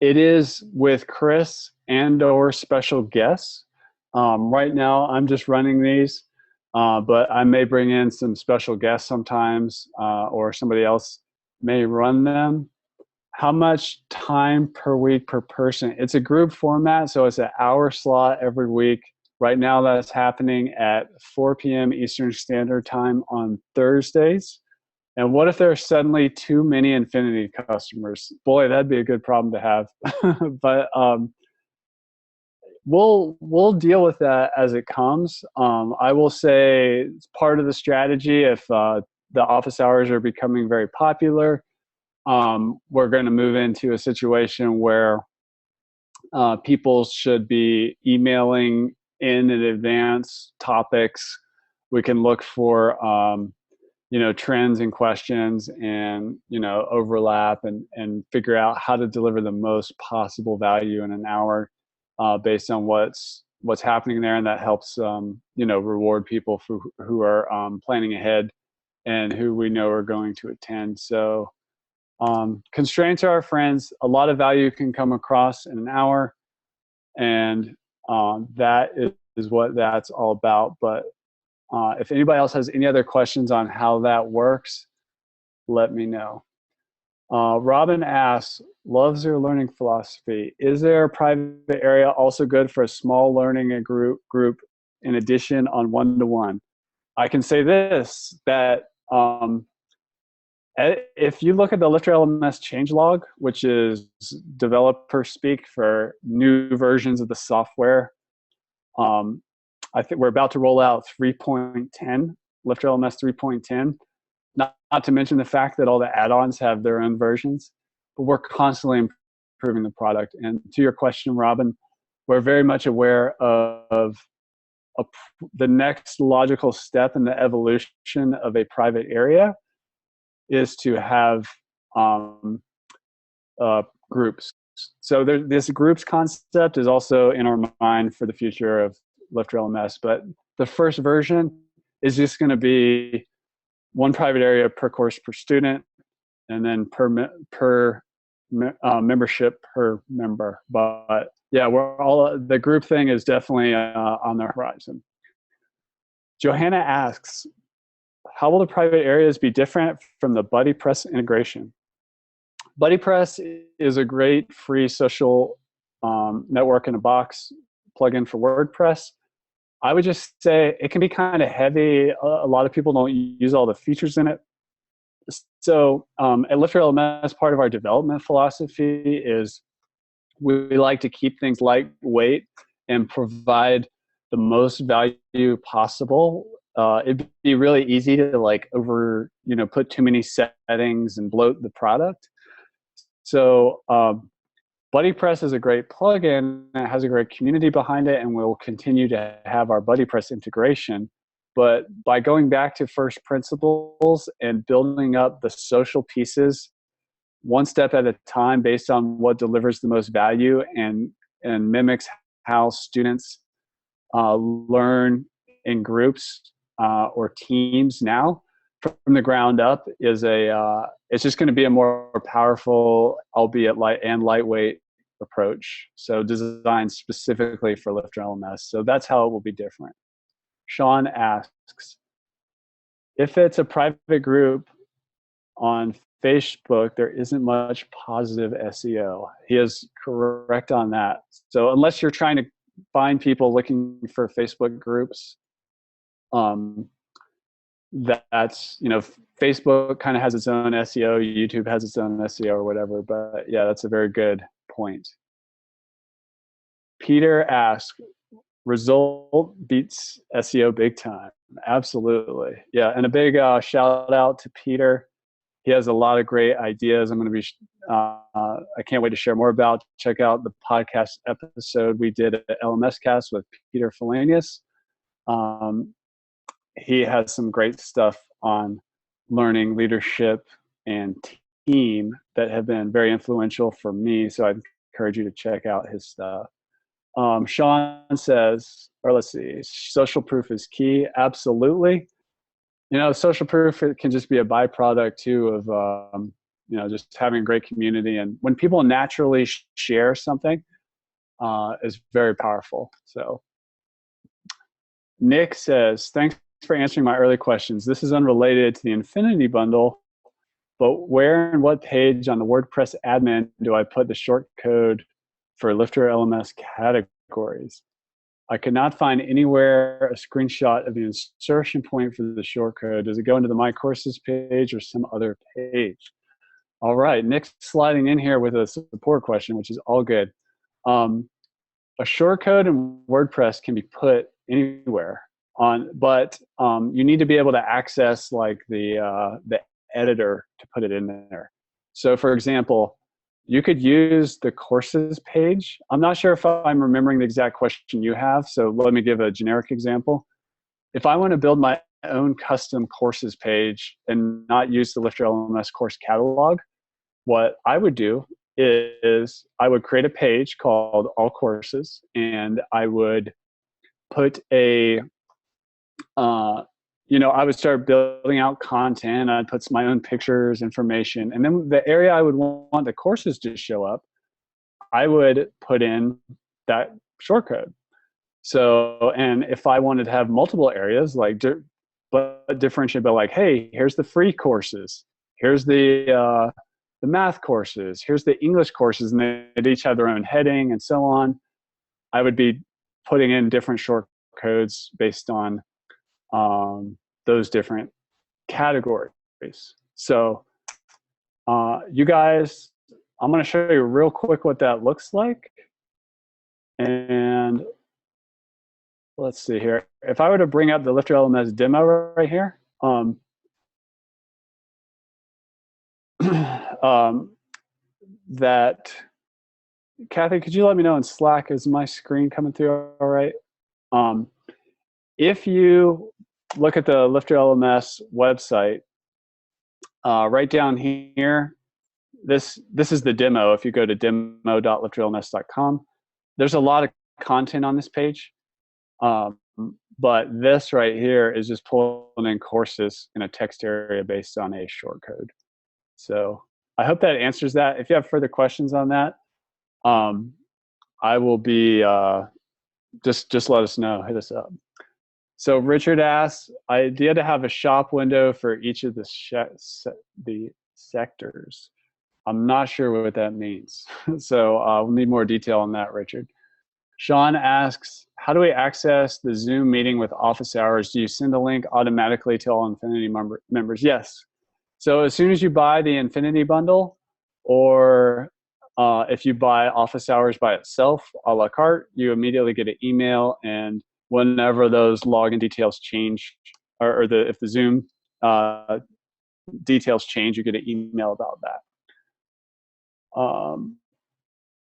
It is with Chris and or special guests. Right now, I'm just running these, but I may bring in some special guests sometimes, or somebody else may run them. How much time per week per person? It's a group format, so it's an hour slot every week. Right now, that's happening at 4 p.m. Eastern Standard Time on Thursdays. And what if there are suddenly too many Infinity customers? Boy, that'd be a good problem to have. But we'll deal with that as it comes. I will say it's part of the strategy. If the office hours are becoming very popular, we're going to move into a situation where people should be emailing in advance topics. We can look for trends and questions and overlap and figure out how to deliver the most possible value in an hour, based on what's happening there, and that helps reward people who are planning ahead and who we know are going to attend. So constraints are our friends. A lot of value can come across in an hour, and that is what that's all about. But if anybody else has any other questions on how that works, let me know. Robin asks, loves your learning philosophy. Is there a private area also good for a small learning group in addition on one-to-one? I can say this, that if you look at the LifterLMS changelog, which is developer speak for new versions of the software, I think we're about to roll out 3.10, LifterLMS 3.10, not to mention the fact that all the add-ons have their own versions, but we're constantly improving the product. And to your question, Robin, we're very much aware of the next logical step in the evolution of a private area is to have groups. So this groups concept is also in our mind for the future of LifterLMS, but the first version is just going to be one private area per course per student, and then per membership per member. But yeah, the group thing is definitely on the horizon. Johanna asks, how will the private areas be different from the BuddyPress integration? BuddyPress is a great free social network in a box plugin for WordPress. I would just say it can be kind of heavy. A lot of people don't use all the features in it. So at LifterLMS, part of our development philosophy is we like to keep things lightweight and provide the most value possible. It'd be really easy to put too many settings and bloat the product. So BuddyPress is a great plugin. It has a great community behind it, and we'll continue to have our BuddyPress integration. But by going back to first principles and building up the social pieces one step at a time based on what delivers the most value and mimics how students learn in groups or teams now from the ground up is it's just going to be a more powerful, albeit lightweight approach. So designed specifically for LifterLMS. So that's how it will be different. Sean asks, if it's a private group on Facebook, there isn't much positive SEO. He is correct on that. So unless you're trying to find people looking for Facebook groups, that's, you know, Facebook kind of has its own SEO, YouTube has its own SEO or whatever, but yeah, that's a very good point. Peter asks, result beats SEO big time. Absolutely. Yeah, and a big shout out to Peter. He has a lot of great ideas. I'm going to be, I can't wait to share more about. Check out the podcast episode we did at LMS Cast with Peter Felanius. He has some great stuff on learning, leadership, and team that have been very influential for me. So I'd encourage you to check out his stuff. Sean says, or let's see, social proof is key. Absolutely. You know, social proof, it can just be a byproduct too of, you know, just having a great community. And when people naturally share something, is very powerful. So Nick says, thanks for answering my early questions. This is unrelated to the Infinity Bundle, but where and what page on the WordPress admin do I put the short code for LifterLMS categories? I could not find anywhere a screenshot of the insertion point for the short code. Does it go into the My Courses page or some other page? All right, Nick's sliding in here with a support question, which is all good. A short code in WordPress can be put anywhere but you need to be able to access like the editor to put it in there. So for example, you could use the courses page. I'm not sure if I'm remembering the exact question you have, so let me give a generic example. If I want to build my own custom courses page and not use the LifterLMS course catalog, what I would do is I would create a page called All Courses, and I would put a, you know, I would start building out content. I'd put my own pictures, information, and then the area I would want the courses to show up, I would put in that short code. So, and if I wanted to have multiple areas, like but differentiate, but like, hey, here's the free courses, here's the math courses, here's the English courses, and they each have their own heading and so on. I would be putting in different short codes based on those different categories. So you guys, I'm going to show you real quick what that looks like. And let's see here. If I were to bring up the LifterLMS demo right here, that, Kathy, could you let me know in Slack, is my screen coming through all right? If you look at the LifterLMS website, right down here, this is the demo. If you go to demo.lifterlms.com, there's a lot of content on this page. But this right here is just pulling in courses in a text area based on a short code. So I hope that answers that. If you have further questions on that, I will be, just let us know, hit us up. So Richard asks, idea to have a shop window for each of the sectors. I'm not sure what that means. So we'll need more detail on that, Richard. Sean asks, how do we access the Zoom meeting with office hours? Do you send a link automatically to all Infinity members? Yes. So as soon as you buy the Infinity bundle, or if you buy office hours by itself, a la carte, you immediately get an email, and whenever those login details change, or if the Zoom details change, you get an email about that.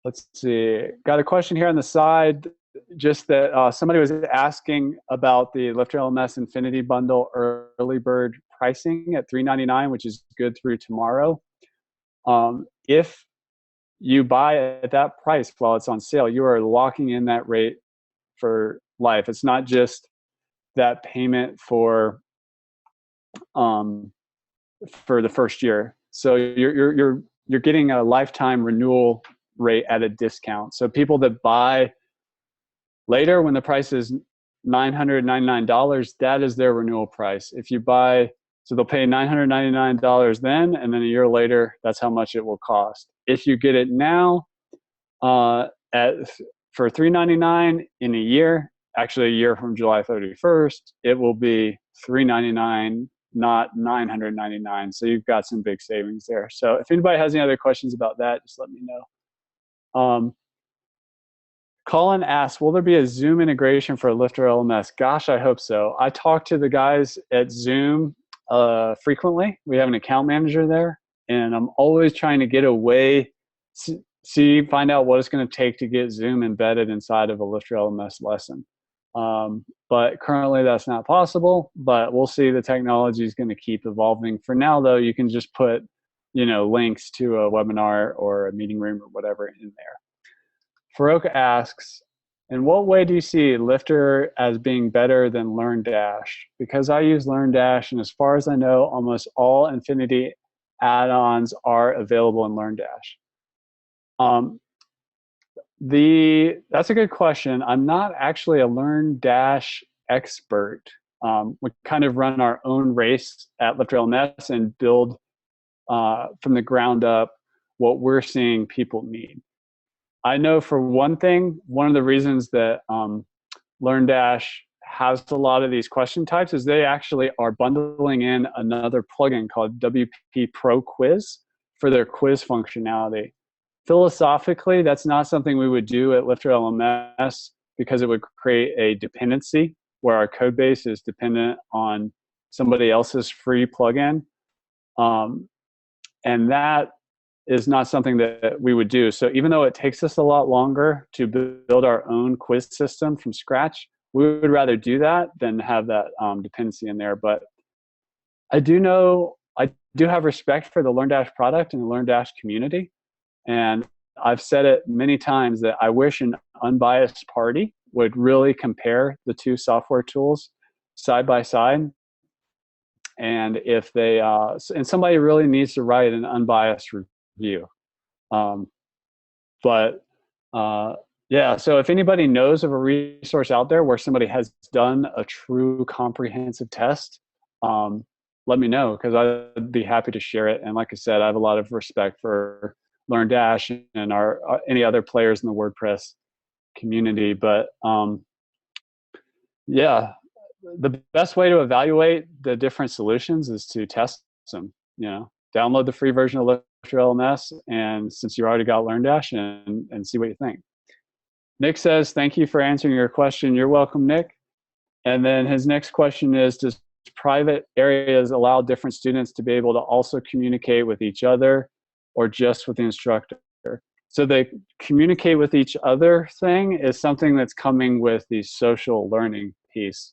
Let's see, got a question here on the side, just that somebody was asking about the LifterLMS Infinity Bundle early bird pricing at $3.99, which is good through tomorrow. If you buy at that price while it's on sale, you are locking in that rate for life. It's not just that payment for the first year. So you're getting a lifetime renewal rate at a discount. So people that buy later when the price is $999, that is their renewal price. If you buy, so they'll pay $999 then, and then a year later, that's how much it will cost. If you get it now for $399 in a year, actually a year from July 31st, it will be $399, not $999. So you've got some big savings there. So if anybody has any other questions about that, just let me know. Colin asks, will there be a Zoom integration for LifterLMS? Gosh, I hope so. I talk to the guys at Zoom frequently. We have an account manager there, and I'm always trying to get a way, find out what it's going to take to get Zoom embedded inside of a LifterLMS lesson. But currently that's not possible, but we'll see. The technology is going to keep evolving. For now, though, you can just put, links to a webinar or a meeting room or whatever in there. Farouk asks, in what way do you see Lifter as being better than LearnDash? Because I use LearnDash, and as far as I know, almost all Infinity add-ons are available in LearnDash. That's a good question. I'm not actually a LearnDash expert. We kind of run our own race at LifterLMS and build from the ground up what we're seeing people need. I know for one thing, one of the reasons that LearnDash has a lot of these question types is they actually are bundling in another plugin called WP Pro Quiz for their quiz functionality. Philosophically, that's not something we would do at LifterLMS because it would create a dependency where our code base is dependent on somebody else's free plugin. And that is not something that we would do. So even though it takes us a lot longer to build our own quiz system from scratch, we would rather do that than have that dependency in there. But I do have respect for the LearnDash product and the LearnDash community. And I've said it many times that I wish an unbiased party would really compare the two software tools side by side. And if they, and somebody really needs to write an unbiased review. Yeah, so if anybody knows of a resource out there where somebody has done a true comprehensive test, let me know, because I'd be happy to share it. And like I said, I have a lot of respect for LearnDash and any other players in the WordPress community. But yeah, the best way to evaluate the different solutions is to test them. Download the free version of LifterLMS, and since you already got LearnDash, and see what you think. Nick says, thank you for answering your question. You're welcome, Nick. And then his next question is, does private areas allow different students to be able to also communicate with each other or just with the instructor? So the communicate with each other thing is something that's coming with the social learning piece.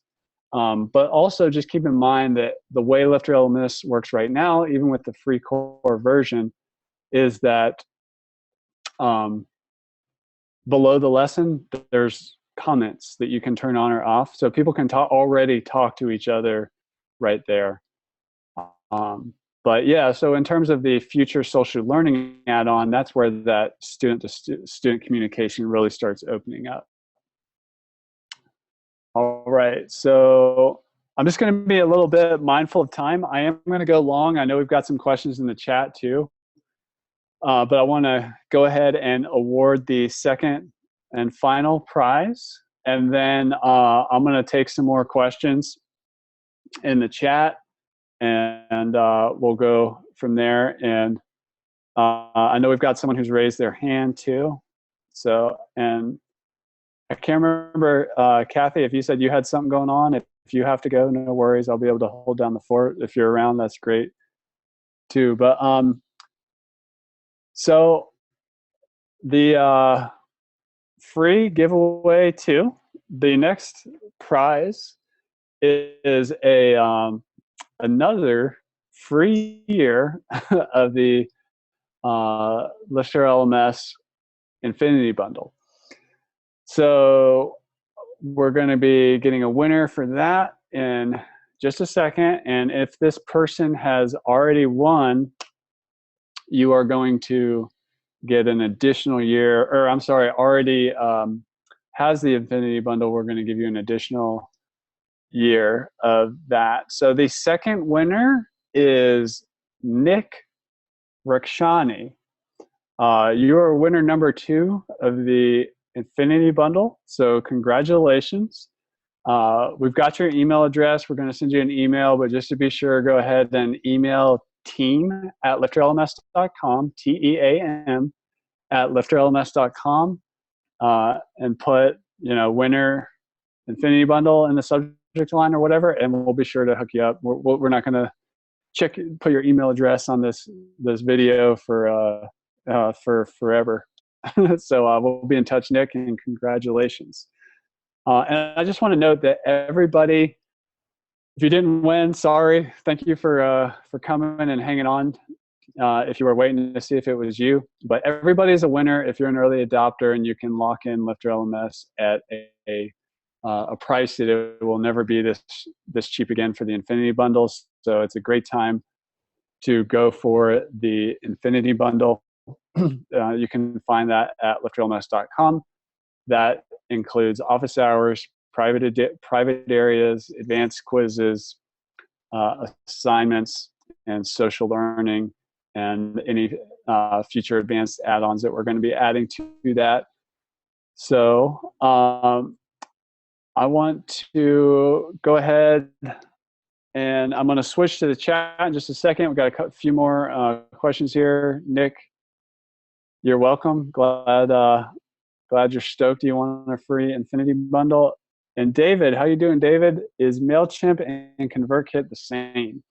But also just keep in mind that the way LifterLMS works right now, even with the free core version, is that below the lesson, there's comments that you can turn on or off. So people can already talk to each other right there. But yeah, so in terms of the future social learning add-on, that's where that student-to-student communication really starts opening up. All right, so I'm just going to be a little bit mindful of time. I am going to go long. I know we've got some questions in the chat too. But I want to go ahead and award the second and final prize. And then I'm going to take some more questions in the chat, and we'll go from there. And I know we've got someone who's raised their hand too. So, and I can't remember, Kathy, if you said you had something going on. If you have to go, no worries. I'll be able to hold down the fort. If you're around, that's great too. But so the free giveaway too. The next prize is another free year of the LifterLMS Infinity Bundle. So we're going to be getting a winner for that in just a second. And if this person has already won, you are going to get an additional year, or I'm sorry, already has the Infinity Bundle. We're going to give you an additional year of that. So the second winner is Nick Rakshani. You are winner number 2 of the Infinity Bundle. So congratulations. We've got your email address. We're going to send you an email, but just to be sure, go ahead and email team@lifterlms.com, TEAM @lifterlms.com, and put, winner Infinity Bundle in the subject line or whatever, and we'll be sure to hook you up. We're not going to put your email address on this video for forever. So we'll be in touch, Nick, and congratulations. And I just want to note that everybody, if you didn't win, sorry. Thank you for coming and hanging on. If you were waiting to see if it was you, but everybody's a winner if you're an early adopter, and you can lock in LifterLMS at a price that it will never be this cheap again for the Infinity Bundles. So it's a great time to go for the Infinity Bundle. You can find that at LifterLMS.com. That includes office hours, private areas, advanced quizzes, assignments, and social learning, and any future advanced add-ons that we're going to be adding to that. So I want to go ahead, and I'm going to switch to the chat in just a second. We've got a few more questions here. Nick, you're welcome. Glad you're stoked you want a free Infinity Bundle. And David, how you doing, David? Is MailChimp and ConvertKit the same?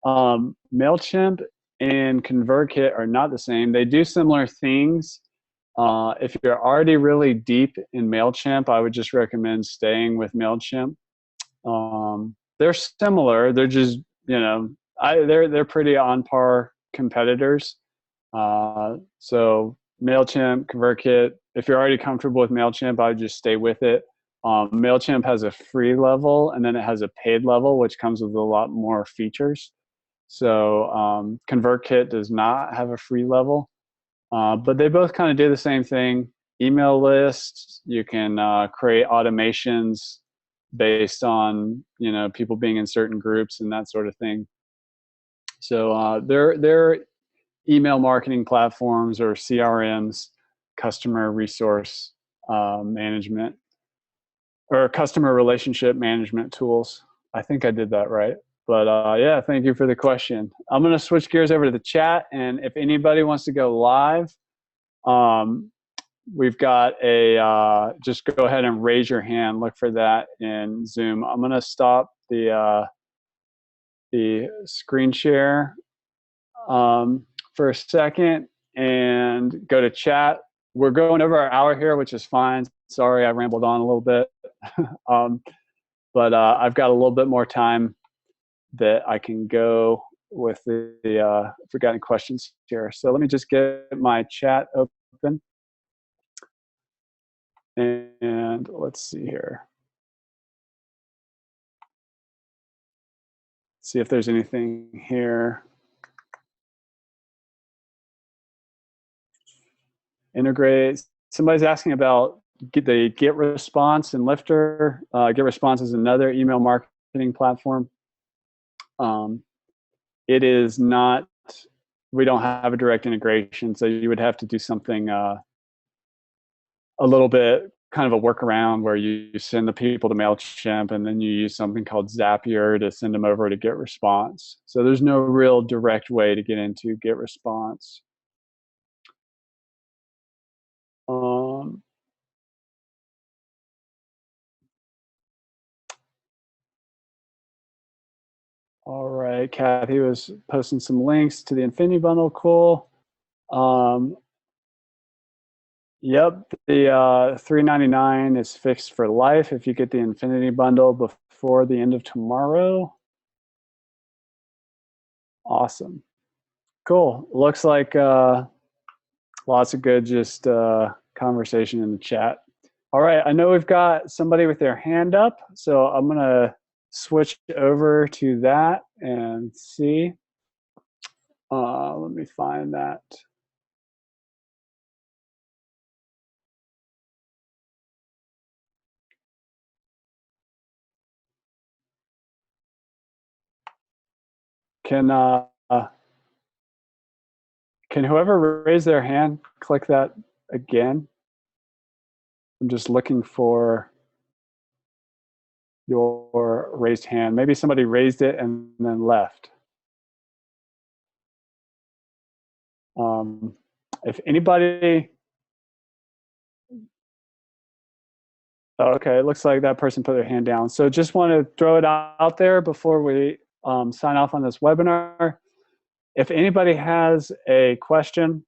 MailChimp and ConvertKit are not the same. They do similar things. If you're already really deep in MailChimp, I would just recommend staying with MailChimp. They're similar. They're just, they're pretty on par competitors. So MailChimp, ConvertKit, if you're already comfortable with MailChimp, I would just stay with it. MailChimp has a free level, and then it has a paid level, which comes with a lot more features. So ConvertKit does not have a free level, but they both kind of do the same thing. Email lists, you can create automations based on people being in certain groups and that sort of thing. So they're email marketing platforms or CRMs, customer resource management, or customer relationship management tools. I think I did that right. But yeah, thank you for the question. I'm going to switch gears over to the chat, and if anybody wants to go live, we've got just go ahead and raise your hand. Look for that in Zoom. I'm going to stop the screen share for a second and go to chat. We're going over our hour here, which is fine. Sorry, I rambled on a little bit. But I've got a little bit more time that I can go with if we've got any questions here. So let me just get my chat open. And let's see here. See if there's anything here. Integrate. Somebody's asking about the Get Response and Lifter. Get Response is another email marketing platform. It is not, we don't have a direct integration, so you would have to do something a little bit kind of a workaround where you send the people to MailChimp and then you use something called Zapier to send them over to Get Response. So there's no real direct way to get into Get Response. All right, Kathy was posting some links to the Infinity Bundle. Cool. Yep, the $3.99 is fixed for life if you get the Infinity Bundle before the end of tomorrow. Awesome. Cool. Looks like Lots of good just conversation in the chat. All right, I know we've got somebody with their hand up, so I'm gonna switch over to that and see. Let me find that. Can whoever raise their hand click that again? I'm just looking for your raised hand. Maybe somebody raised it and then left. If anybody, okay, it looks like that person put their hand down. So just want to throw it out there before we sign off on this webinar. If anybody has a question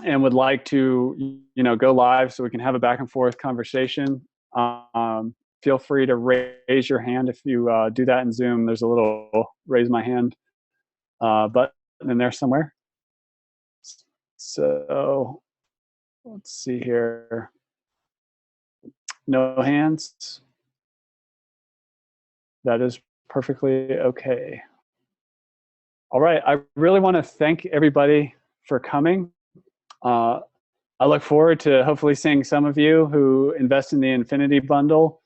and would like to, go live so we can have a back and forth conversation, feel free to raise your hand. If you do that in Zoom, there's a little raise my hand button in there somewhere. So let's see here. No hands. That is perfectly okay. All right. I really want to thank everybody for coming. I look forward to hopefully seeing some of you who invest in the Infinity Bundle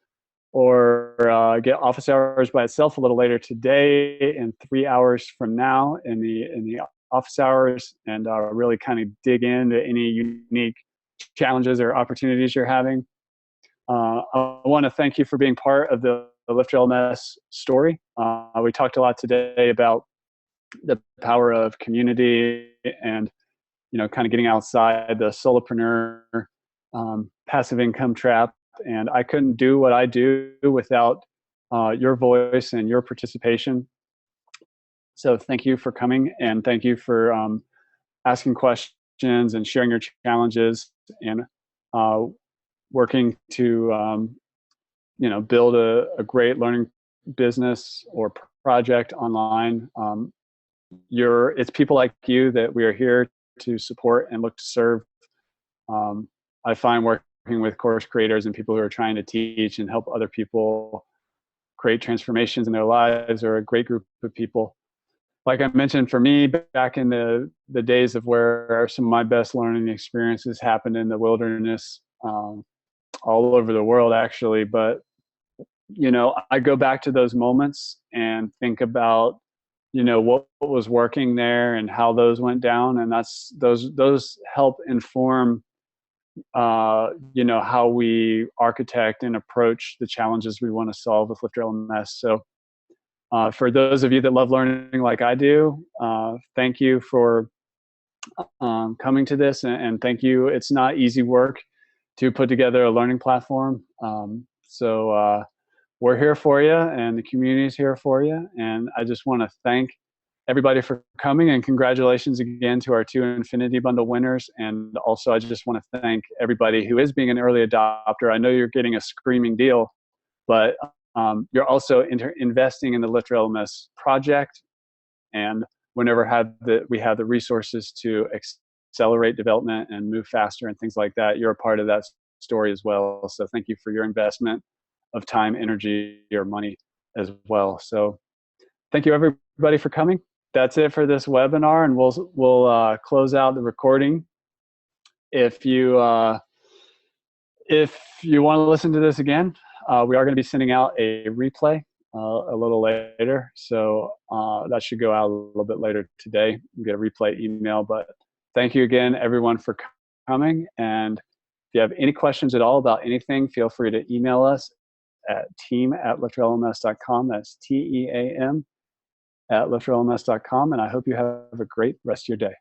or get office hours by itself a little later today and 3 hours from now in the office hours, and really kind of dig into any unique challenges or opportunities you're having. I want to thank you for being part of the LifterLMS story. We talked a lot today about the power of community and kind of getting outside the solopreneur passive income trap. And I couldn't do what I do without your voice and your participation. So thank you for coming, and thank you for asking questions and sharing your challenges and working to build a great learning business or project online. It's people like you that we are here to support and look to serve. I find working with course creators and people who are trying to teach and help other people create transformations in their lives are a great group of people. Like I mentioned, for me, back in the days of where some of my best learning experiences happened in the wilderness, all over the world actually, but I go back to those moments and think about what was working there and how those went down, and those help inform how we architect and approach the challenges we want to solve with LifterLMS. So for those of you that love learning like I do, thank you for coming to this, and thank you. It's not easy work to put together a learning platform. So we're here for you, and the community is here for you. And I just want to thank everybody for coming, and congratulations again to our 2 Infinity Bundle winners. And also I just want to thank everybody who is being an early adopter. I know you're getting a screaming deal, but you're also investing in the LifterLMS project, and whenever we have the resources to accelerate development and move faster and things like that, you're a part of that story as well. So thank you for your investment of time, energy, or money as well. So thank you everybody for coming. That's it for this webinar, and we'll close out the recording. If you want to listen to this again, we are going to be sending out a replay a little later, so that should go out a little bit later today. You get a replay email. But thank you again, everyone, for coming. And if you have any questions at all about anything, feel free to email us at team@lifterlms.com. That's TEAM @lifterlms.com. And I hope you have a great rest of your day.